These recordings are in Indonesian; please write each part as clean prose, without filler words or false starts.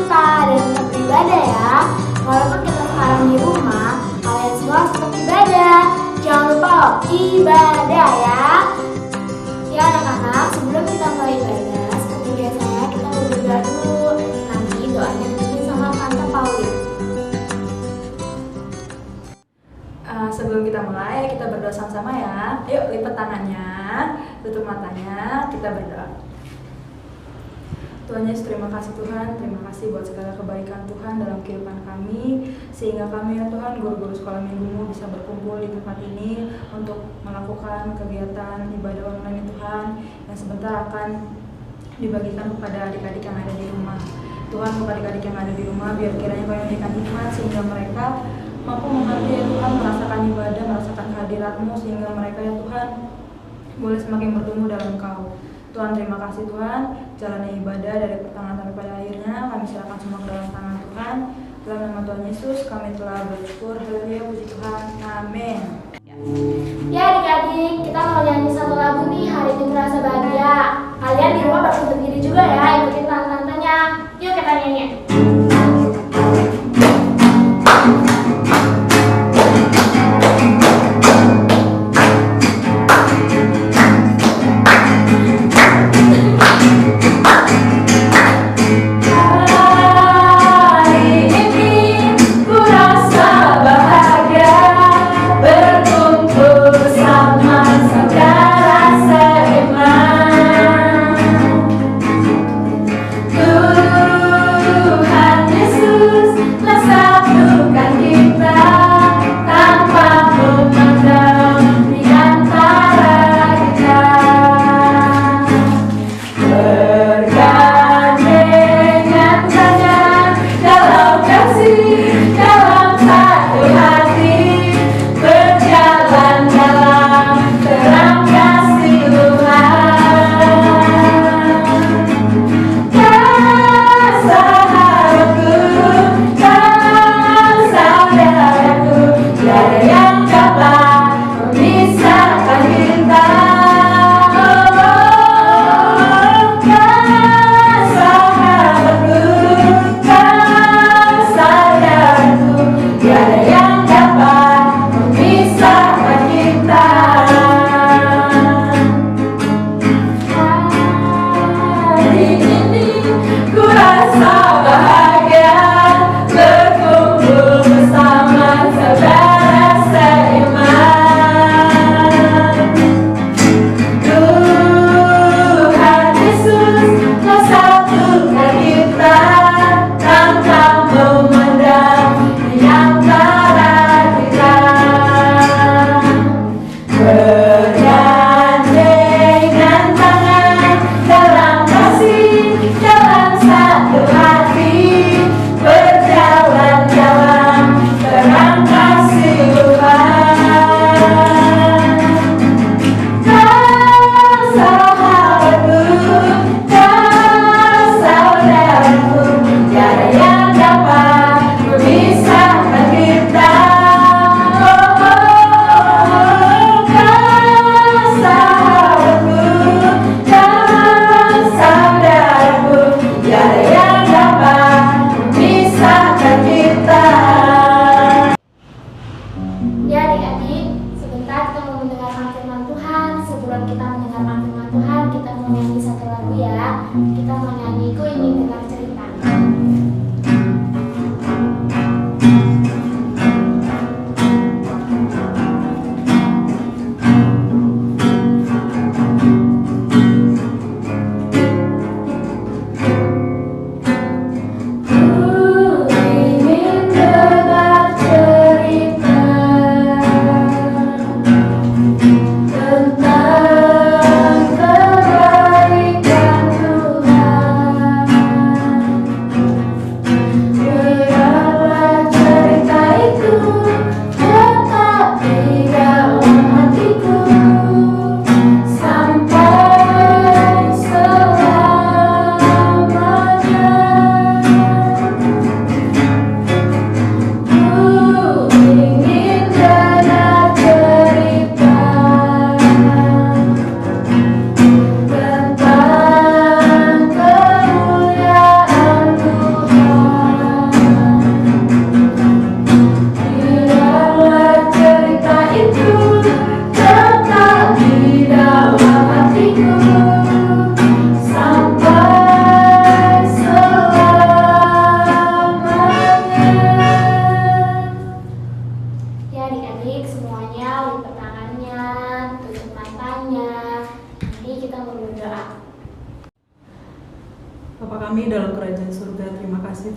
kita dan tetap beribadah ya. Walaupun kita sekarang di rumah, kalian semua harus tetap ibadah. Jangan lupa loh, ibadah ya. Ya anak-anak, sebelum kita mulai ibadah, seperti biasanya kita mau berdoa dulu. Nanti doanya dipimpin sama Tante Pauline. Sebelum kita mulai, kita berdoa sama-sama ya. Yuk, lipat tangannya, tutup matanya, kita berdoa. Tuhan Yesus, terima kasih Tuhan, terima kasih buat segala kebaikan Tuhan dalam kehidupan kami, sehingga kami ya Tuhan, guru-guru sekolah minggumu bisa berkumpul di tempat ini untuk melakukan kegiatan ibadah online Tuhan yang sebentar akan dibagikan kepada adik-adik yang ada di rumah. Tuhan, kepada adik-adik yang ada di rumah, biar kiranya kau memberikan hikmat sehingga mereka mampu mengerti ya Tuhan, merasakan ibadah, merasakan kehadirat-Mu, sehingga mereka ya Tuhan boleh semakin bertumbuh dalam Kau. Tuhan, terima kasih Tuhan, jalani ibadah dari pertengahan sampai pada akhirnya, kami serahkan semua ke dalam tangan Tuhan. Dalam nama Tuhan Yesus, kami telah bersyukur. Haleluya, puji Tuhan, amin. Ya adik-adik, kita mau nyanyi satu lagu nih, hari ini terasa bahagia. Kalian di rumah harus berdiri juga ya, ikutin tante-tantenya. Yuk kita nyanyi. Tuhan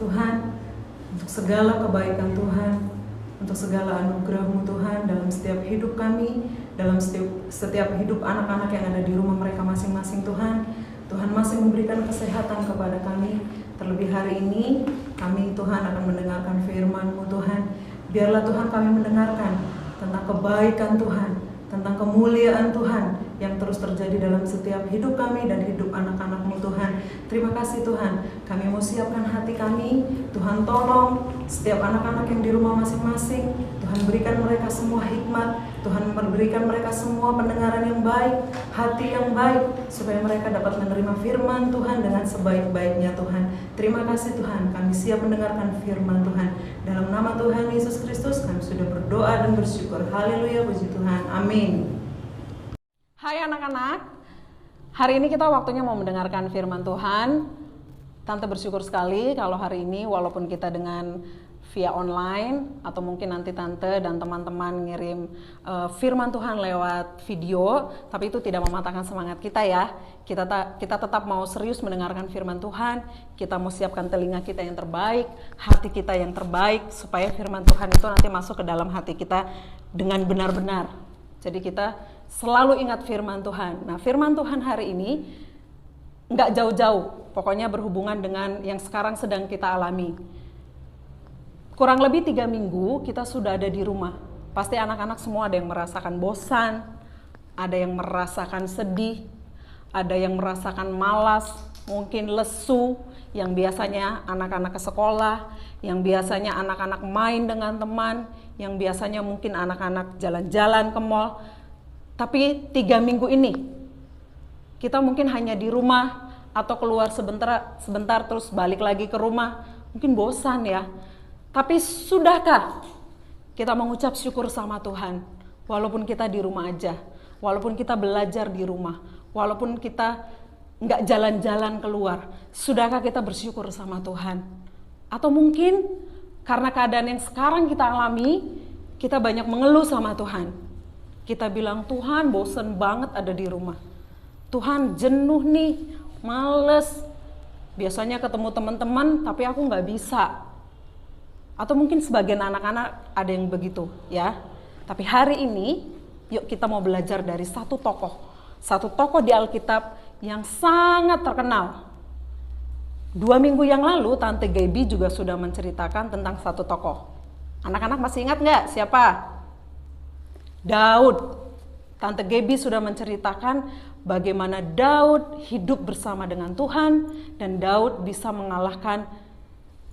Tuhan untuk segala kebaikan Tuhan, untuk segala anugerah-Mu Tuhan dalam setiap hidup kami, dalam setiap hidup anak-anak yang ada di rumah mereka masing-masing Tuhan. Tuhan masih memberikan kesehatan kepada kami. Terlebih hari ini kami Tuhan akan mendengarkan firman-Mu Tuhan. Biarlah Tuhan kami mendengarkan tentang kebaikan Tuhan, tentang kemuliaan Tuhan yang terus terjadi dalam setiap hidup kami dan hidup anak-anak-Mu Tuhan. Terima kasih Tuhan, kami mau siapkan hati kami. Tuhan tolong setiap anak-anak yang di rumah masing-masing, Tuhan berikan mereka semua hikmat, Tuhan memberikan mereka semua pendengaran yang baik, hati yang baik, supaya mereka dapat menerima firman Tuhan dengan sebaik-baiknya Tuhan. Terima kasih Tuhan, kami siap mendengarkan firman Tuhan. Dalam nama Tuhan Yesus Kristus kami sudah berdoa dan bersyukur. Haleluya, puji Tuhan. Amin. Hai anak-anak, hari ini kita waktunya mau mendengarkan firman Tuhan. Tante bersyukur sekali kalau hari ini walaupun kita dengan via online atau mungkin nanti Tante dan teman-teman ngirim firman Tuhan lewat video, tapi itu tidak mematahkan semangat kita ya. Kita tetap mau serius mendengarkan firman Tuhan, kita mau siapkan telinga kita yang terbaik, hati kita yang terbaik, supaya firman Tuhan itu nanti masuk ke dalam hati kita dengan benar-benar. Jadi kita selalu ingat firman Tuhan. Nah, firman Tuhan hari ini nggak jauh-jauh, pokoknya berhubungan dengan yang sekarang sedang kita alami. Kurang lebih 3 minggu kita sudah ada di rumah. Pasti anak-anak semua ada yang merasakan bosan, ada yang merasakan sedih, ada yang merasakan malas, mungkin lesu, yang biasanya anak-anak ke sekolah, yang biasanya anak-anak main dengan teman, yang biasanya mungkin anak-anak jalan-jalan ke mall. Tapi 3 minggu ini kita mungkin hanya di rumah atau keluar sebentar terus balik lagi ke rumah. Mungkin bosan ya. Tapi sudahkah kita mengucap syukur sama Tuhan? Walaupun kita di rumah aja, walaupun kita belajar di rumah, walaupun kita nggak jalan-jalan keluar, sudahkah kita bersyukur sama Tuhan? Atau mungkin karena keadaan yang sekarang kita alami, kita banyak mengeluh sama Tuhan. Kita bilang, Tuhan bosen banget ada di rumah. Tuhan jenuh nih, males. Biasanya ketemu teman-teman, tapi aku nggak bisa. Atau mungkin sebagian anak-anak ada yang begitu ya. Tapi hari ini, yuk kita mau belajar dari satu tokoh di Alkitab yang sangat terkenal. 2 minggu yang lalu, Tante Gaby juga sudah menceritakan tentang satu tokoh. Anak-anak masih ingat nggak siapa? Daud. Tante Gaby sudah menceritakan bagaimana Daud hidup bersama dengan Tuhan dan Daud bisa mengalahkan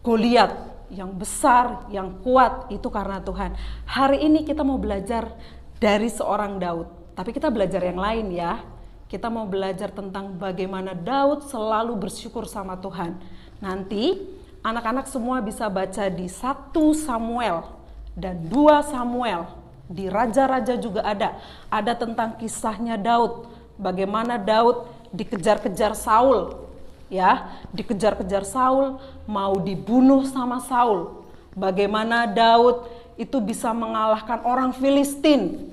Goliat yang besar, yang kuat, itu karena Tuhan. Hari ini kita mau belajar dari seorang Daud, tapi kita belajar yang lain ya. Kita mau belajar tentang bagaimana Daud selalu bersyukur sama Tuhan. Nanti anak-anak semua bisa baca di 1 Samuel dan 2 Samuel. Di Raja-Raja juga ada. Ada tentang kisahnya Daud. Bagaimana Daud dikejar-kejar Saul. Ya, dikejar-kejar Saul, mau dibunuh sama Saul. Bagaimana Daud itu bisa mengalahkan orang Filistin.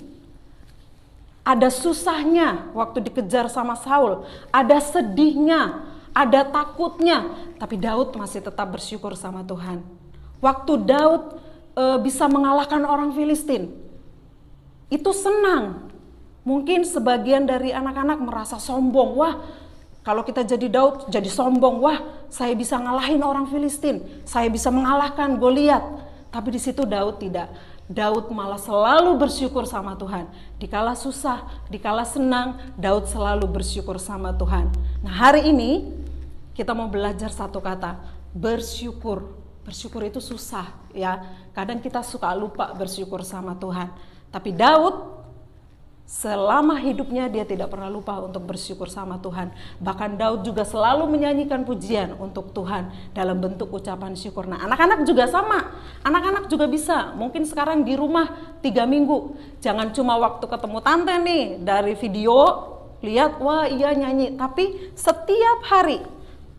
Ada susahnya waktu dikejar sama Saul, ada sedihnya, ada takutnya, tapi Daud masih tetap bersyukur sama Tuhan. Waktu Daud bisa mengalahkan orang Filistin, itu senang. Mungkin sebagian dari anak-anak merasa sombong, wah kalau kita jadi Daud, jadi sombong, wah saya bisa ngalahin orang Filistin, saya bisa mengalahkan Goliat. Tapi di situ Daud tidak. Daud malah selalu bersyukur sama Tuhan. Dikala susah, dikala senang, Daud selalu bersyukur sama Tuhan. Nah hari ini kita mau belajar satu kata, bersyukur. Bersyukur itu susah ya. Kadang kita suka lupa bersyukur sama Tuhan. Tapi Daud selama hidupnya dia tidak pernah lupa untuk bersyukur sama Tuhan. Bahkan Daud juga selalu menyanyikan pujian untuk Tuhan dalam bentuk ucapan syukur. Nah anak-anak juga sama, anak-anak juga bisa. Mungkin sekarang di rumah 3 minggu, jangan cuma waktu ketemu tante nih dari video, lihat wah iya nyanyi. Tapi setiap hari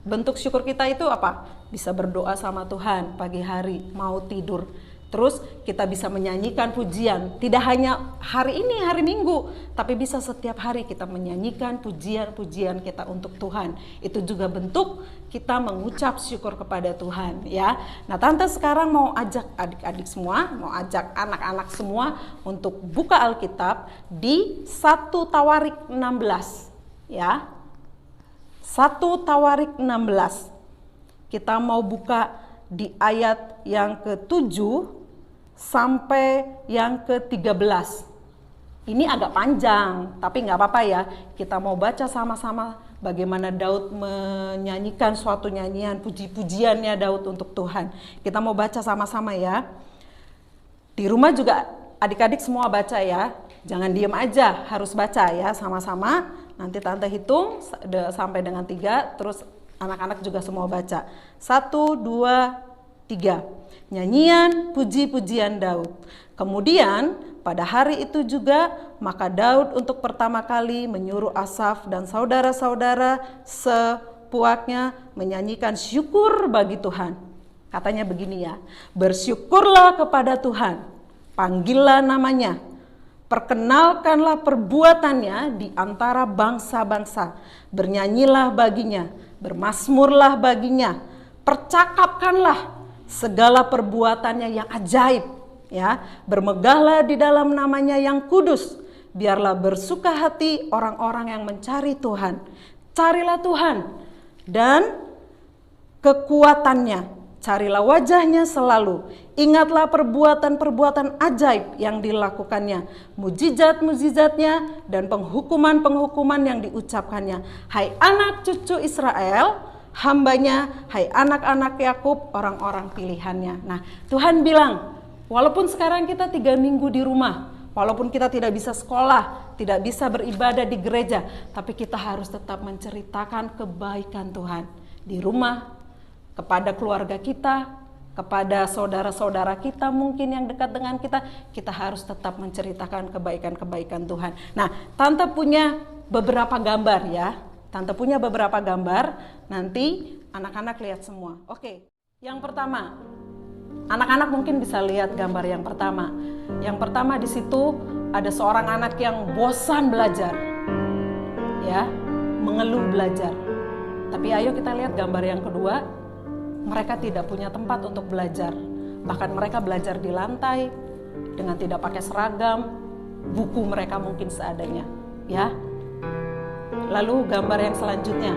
bentuk syukur kita itu apa? Bisa berdoa sama Tuhan pagi hari, mau tidur. Terus kita bisa menyanyikan pujian, tidak hanya hari ini, hari Minggu, tapi bisa setiap hari kita menyanyikan pujian-pujian kita untuk Tuhan. Itu juga bentuk kita mengucap syukur kepada Tuhan, ya. Nah, Tante sekarang mau ajak adik-adik semua, mau ajak anak-anak semua untuk buka Alkitab di 1 Tawarik 16, ya. 1 Tawarik 16. Kita mau buka di ayat yang ke-7 sampai yang ke-13. Ini agak panjang, tapi nggak apa-apa ya. Kita mau baca sama-sama bagaimana Daud menyanyikan suatu nyanyian, puji-pujiannya Daud untuk Tuhan. Kita mau baca sama-sama ya. Di rumah juga adik-adik semua baca ya. Jangan diem aja, harus baca ya sama-sama. Nanti Tante hitung sampai dengan 3, terus anak-anak juga semua baca. 1, 2, 3. Nyanyian puji-pujian Daud. Kemudian pada hari itu juga maka Daud untuk pertama kali menyuruh Asaf dan saudara-saudara sepuaknya menyanyikan syukur bagi Tuhan. Katanya begini ya, bersyukurlah kepada Tuhan, panggillah namanya, perkenalkanlah perbuatannya di antara bangsa-bangsa, bernyanyilah baginya, bermazmurlah baginya, percakapkanlah segala perbuatannya yang ajaib, ya, bermegahlah di dalam namanya yang kudus, biarlah bersuka hati orang-orang yang mencari Tuhan, carilah Tuhan dan kekuatannya, carilah wajahnya selalu, ingatlah perbuatan-perbuatan ajaib yang dilakukannya, mujizat-mujizatnya dan penghukuman-penghukuman yang diucapkannya. Hai anak cucu Israel, hambanya, hai anak-anak Yakub, orang-orang pilihannya. Nah, Tuhan bilang, walaupun sekarang kita 3 minggu di rumah, walaupun kita tidak bisa sekolah, tidak bisa beribadah di gereja, tapi kita harus tetap menceritakan kebaikan Tuhan di rumah, kepada keluarga kita, kepada saudara-saudara kita mungkin yang dekat dengan kita harus tetap menceritakan kebaikan-kebaikan Tuhan. Nah, Tante punya beberapa gambar ya. Tante punya beberapa gambar, nanti anak-anak lihat semua. Oke, yang pertama, anak-anak mungkin bisa lihat gambar yang pertama. Yang pertama di situ ada seorang anak yang bosan belajar, ya, mengeluh belajar. Tapi ayo kita lihat gambar yang kedua, mereka tidak punya tempat untuk belajar. Bahkan mereka belajar di lantai dengan tidak pakai seragam, buku mereka mungkin seadanya, ya. Lalu gambar yang selanjutnya,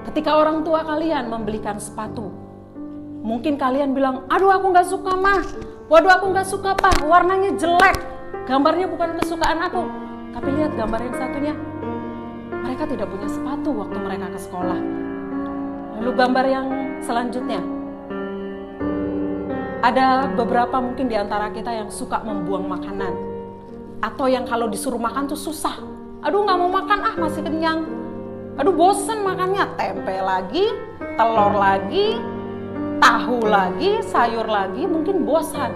ketika orang tua kalian membelikan sepatu, mungkin kalian bilang, aduh aku gak suka mah, waduh aku gak suka pak, warnanya jelek, gambarnya bukan kesukaan aku. Tapi lihat gambar yang satunya, mereka tidak punya sepatu waktu mereka ke sekolah. Lalu gambar yang selanjutnya, ada beberapa mungkin di antara kita yang suka membuang makanan, atau yang kalau disuruh makan tuh susah. Aduh gak mau makan, masih kenyang. Aduh bosen makannya, tempe lagi, telur lagi, tahu lagi, sayur lagi, mungkin bosan.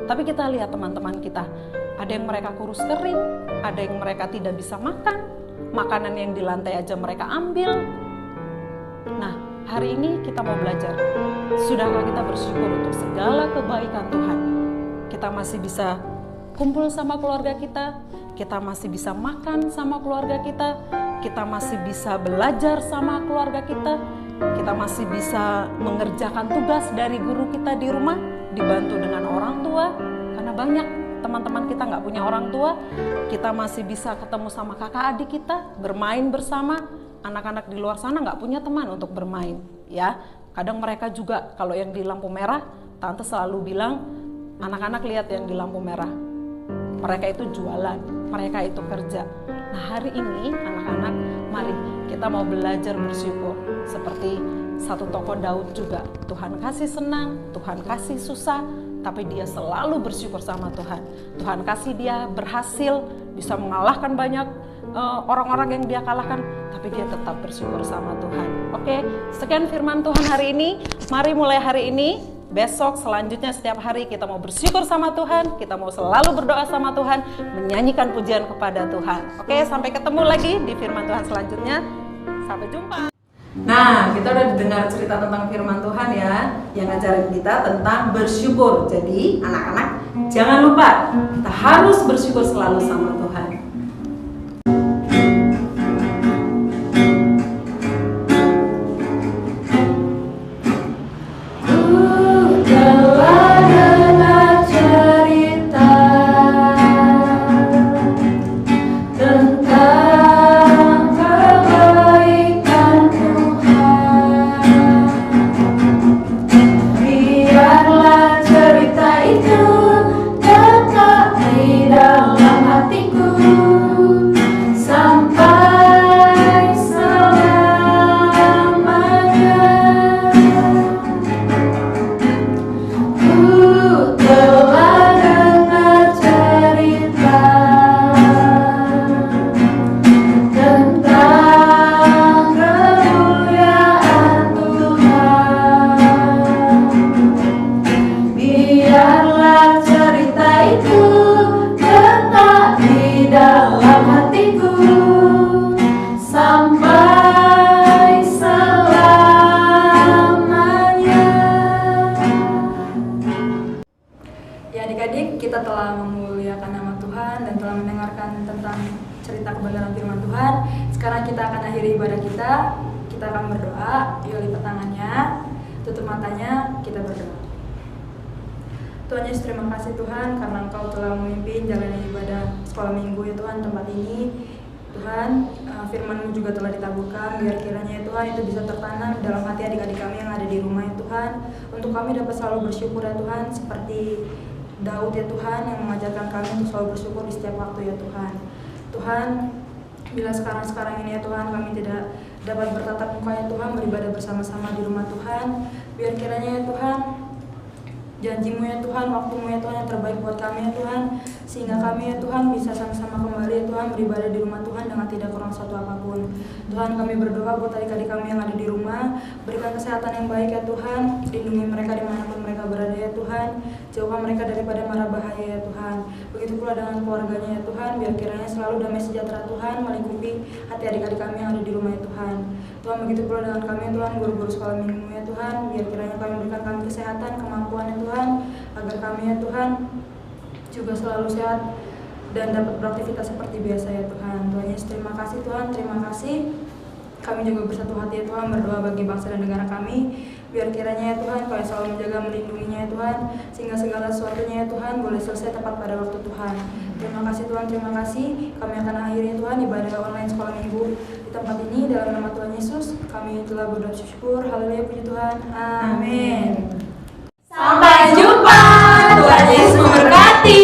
Tapi kita lihat teman-teman kita, ada yang mereka kurus kering, ada yang mereka tidak bisa makan, makanan yang di lantai aja mereka ambil. Nah, hari ini kita mau belajar, sudahkah kita bersyukur untuk segala kebaikan Tuhan? Kita masih bisa kumpul sama keluarga kita masih bisa makan sama keluarga kita masih bisa belajar sama keluarga kita masih bisa mengerjakan tugas dari guru kita di rumah, dibantu dengan orang tua, karena banyak teman-teman kita nggak punya orang tua. Kita masih bisa ketemu sama kakak adik kita, bermain bersama. Anak-anak di luar sana nggak punya teman untuk bermain, ya. Kadang mereka juga kalau yang di lampu merah, Tante selalu bilang, anak-anak lihat yang di lampu merah. Mereka itu jualan, mereka itu kerja. Nah, hari ini anak-anak, mari kita mau belajar bersyukur. Seperti satu tokoh Daud juga, Tuhan kasih senang, Tuhan kasih susah, tapi dia selalu bersyukur sama Tuhan. Tuhan kasih dia berhasil, bisa mengalahkan banyak orang-orang yang dia kalahkan, tapi dia tetap bersyukur sama Tuhan. Oke, sekian firman Tuhan hari ini. Mari mulai hari ini, besok, selanjutnya setiap hari kita mau bersyukur sama Tuhan, kita mau selalu berdoa sama Tuhan, menyanyikan pujian kepada Tuhan. Oke, sampai ketemu lagi di firman Tuhan selanjutnya. Sampai jumpa. Nah, kita udah dengar cerita tentang firman Tuhan ya, yang ngajarin kita tentang bersyukur. Jadi, anak-anak jangan lupa, kita harus bersyukur selalu sama Tuhan. Adik-adik, kita telah memuliakan nama Tuhan dan telah mendengarkan tentang cerita kebenaran firman Tuhan. Sekarang kita akan akhiri ibadah kita. Kita akan berdoa. Yuk, lipat tangannya, tutup matanya, kita berdoa. Tuhan Yesus, terima kasih Tuhan karena Engkau telah memimpin jalannya ibadah sekolah minggu ya Tuhan tempat ini. Tuhan, firman-Mu juga telah ditaburkan, biar kiranya ya Tuhan itu bisa tertanam dalam hati adik-adik kami yang ada di rumah ya Tuhan. Untuk kami dapat selalu bersyukur ya Tuhan, seperti Daud ya Tuhan yang mengajarkan kami untuk selalu bersyukur di setiap waktu ya Tuhan. Tuhan, bila sekarang ini ya Tuhan kami tidak dapat bertatap muka ya Tuhan, beribadah bersama-sama di rumah Tuhan, biar kiranya ya Tuhan janji-Mu ya Tuhan, waktu-Mu ya Tuhan yang terbaik buat kami ya Tuhan, sehingga kami ya Tuhan bisa sama-sama kembali ya Tuhan beribadah di rumah Tuhan dengan tidak kurang satu apapun. Tuhan, kami berdoa buat adik-adik kami yang ada di rumah, berikan kesehatan yang baik ya Tuhan, lindungi mereka dimanapun mereka berada ya Tuhan, jauhkan mereka daripada mara bahaya ya Tuhan. Begitu pula dengan keluarganya ya Tuhan, biar kiranya selalu damai sejahtera Tuhan melingkupi hati adik-adik kami yang ada di rumah ya Tuhan. Tuhan, begitu pula dengan kami ya Tuhan, guru-guru sekolah minggu ya Tuhan, biar kiranya kami berikan kami kesehatan, kemampuan ya Tuhan, agar kami ya Tuhan juga selalu sehat dan dapat beraktivitas seperti biasa ya Tuhan. Tuhan Yesus, terima kasih Tuhan, terima kasih. Kami juga bersatu hati ya Tuhan berdoa bagi bangsa dan negara kami, biar kiranya ya Tuhan Kau yang selalu menjaga melindunginya ya Tuhan, sehingga segala sesuatunya ya Tuhan boleh selesai tepat pada waktu Tuhan. Terima kasih Tuhan, terima kasih. Kami akan akhiri ya Tuhan ibadah online sekolah minggu di tempat ini dalam nama Tuhan Yesus. Kami telah berdoa syukur. Haleluya, puji Tuhan. Amin. Sampai jumpa. Tuhan Yesus memberkati.